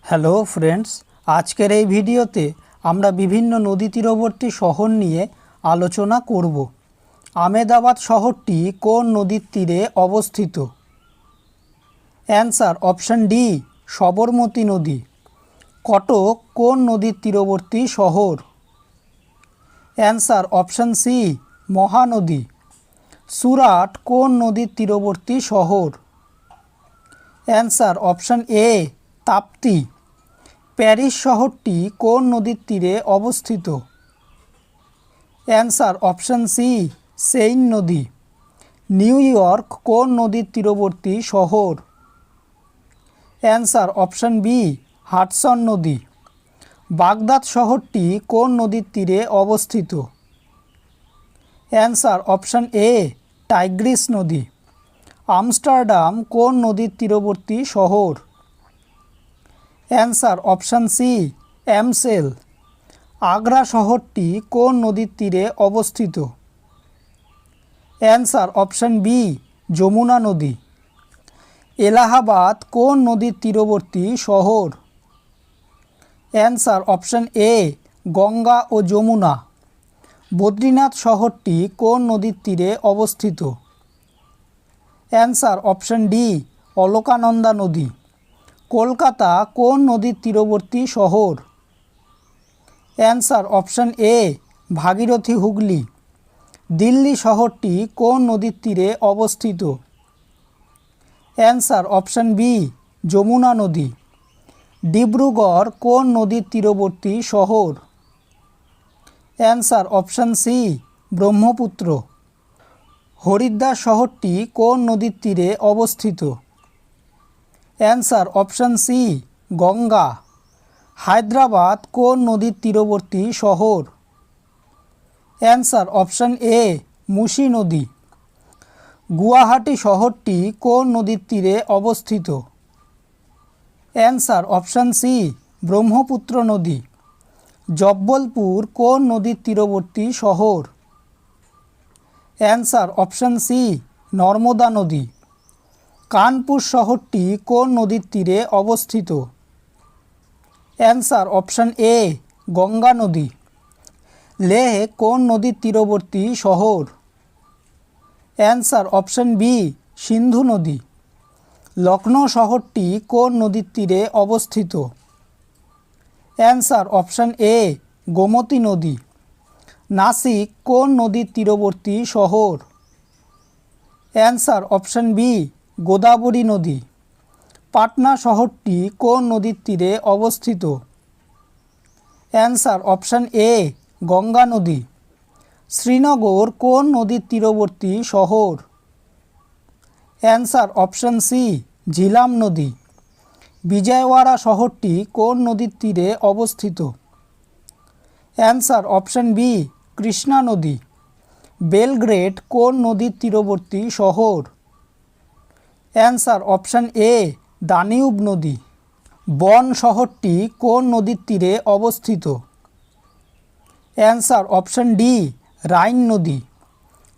Hello friends, আজকের এই ভিডিওতে আমরা বিভিন্ন নদী তীরবর্তী শহর নিয়ে আলোচনা করব। আমেদাবাদ শহরটি কোন নদীর তীরে অবস্থিত? অ্যান্সার অপশন ডি, সবরমতী নদী। কটক কোন নদীর তীরবর্তী শহর? Answer option C, Mahanadi. Surat কোন নদীর তীরবর্তী শহর? Answer option A, Tapti. Paris শহরটি কোন নদীর তীরে অবস্থিত? অ্যান্সার অপশন সি, সেইন নদী। নিউ ইয়র্ক কোন নদীর তীরবর্তী শহর? অ্যান্সার অপশন বি, হাডসন নদী। বাগদাদ শহরটি কোন নদীর তীরে অবস্থিত? অ্যান্সার অপশন এ, টাইগ্রিস নদী। আমস্টারডাম কোন নদীর তীরবর্তী শহর? Answer option C, Amstel. Agra শহরটি কোন নদীর তীরে অবস্থিত? অ্যান্সার অপশন বি, যমুনা নদী। এলাহাবাদ কোন নদীর তীরবর্তী শহর? অ্যান্সার অপশন এ, গঙ্গা ও যমুনা। বদ্রীনাথ শহরটি কোন নদীর তীরে অবস্থিত? অ্যান্সার অপশন ডি, অলকানন্দা নদী। কলকাতা কোন নদীর তীরবর্তী শহর? অ্যান্সার অপশন এ, ভাগীরথী হুগলি। দিল্লি শহরটি কোন নদীর তীরে অবস্থিত? অ্যান্সার অপশন বি, যমুনা নদী। ডিব্রুগড় কোন নদীর তীরবর্তী শহর? Answer option C, Brahmaputra. Haridwar শহরটি কোন নদীর তীরে অবস্থিত? Answer option C, Ganga. Hyderabad কোন নদীর তীরবর্তী শহর? অ্যান্সার অপশন এ, মুসি নদী। গুয়াহাটি শহরটি কোন নদীর তীরে অবস্থিত? অ্যান্সার অপশন সি, ব্রহ্মপুত্র নদী। জব্বলপুর কোন নদীর তীরবর্তী শহর? অ্যান্সার অপশন সি, নর্মদা নদী। কানপুর শহরটি কোন নদীর তীরে অবস্থিত? অ্যান্সার অপশন এ, গঙ্গা নদী। লেহ কোন নদীর তীরবর্তী শহর? অ্যান্সার অপশন বি, সিন্ধু নদী। লখনৌ শহরটি কোন নদীর তীরে অবস্থিত? অ্যান্সার অপশন এ, গোমতী নদী। নাসিক কোন নদীর তীরবর্তী শহর? অ্যান্সার অপশন বি, গোদাবরী নদী। পাটনা শহরটি কোন নদীর তীরে অবস্থিত? অ্যান্সার অপশন এ, গঙ্গা নদী। শ্রীনগর কোন নদীর তীরবর্তী শহর? অ্যান্সার অপশন সি, ঝিলাম নদী। বিজয়ওয়াড়া শহরটি কোন নদীর তীরে অবস্থিত? অ্যান্সার অপশন বি, কৃষ্ণা নদী। বেলগ্রেড কোন নদীর তীরবর্তী শহর? অ্যান্সার অপশন এ, দানিউব নদী। বন শহরটি কোন নদীর তীরে অবস্থিত? অ্যান্সার অপশন ডি, রাইন নদী।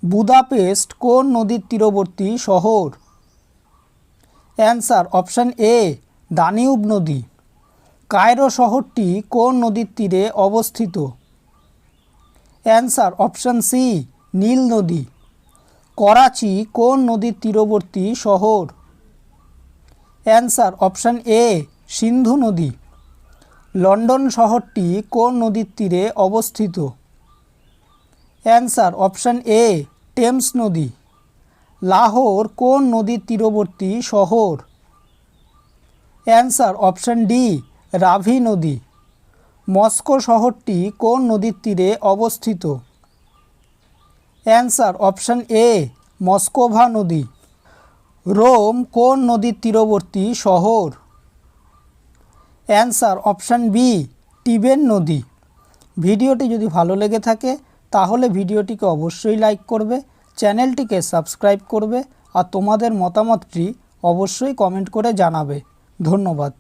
বুদাপেস্ট কোন নদীর তীরবর্তী শহর? অ্যান্সার অপশন এ, দানিউব নদী। কায়রো শহরটি কোন নদীর তীরে অবস্থিত? অ্যান্সার অপশন সি, নীল নদী। করাচি কোন নদীর তীরবর্তী শহর? অ্যান্সার অপশন এ, সিন্ধু নদী। লন্ডন শহরটি কোন নদীর তীরে অবস্থিত? অ্যান্সার অপশন এ, টেমস নদী। লাহোর কোন নদীর তীরবর্তী শহর? অ্যান্সার অপশন ডি, রাভি নদী। মস্কো শহরটি কোন নদীর তীরে অবস্থিত? অ্যান্সার অপশন এ, মস্কোভা নদী। রোম কোন নদীর তীরবর্তী শহর? অ্যান্সার অপশন বি, টিবেন নদী। ভিডিওটি যদি ভালো লেগে থাকে তাহলে ভিডিওটিকে অবশ্যই লাইক করবে, চ্যানেলটিকে সাবস্ক্রাইব করবে আর তোমাদের মতামতটি অবশ্যই কমেন্ট করে জানাবে। ধন্যবাদ।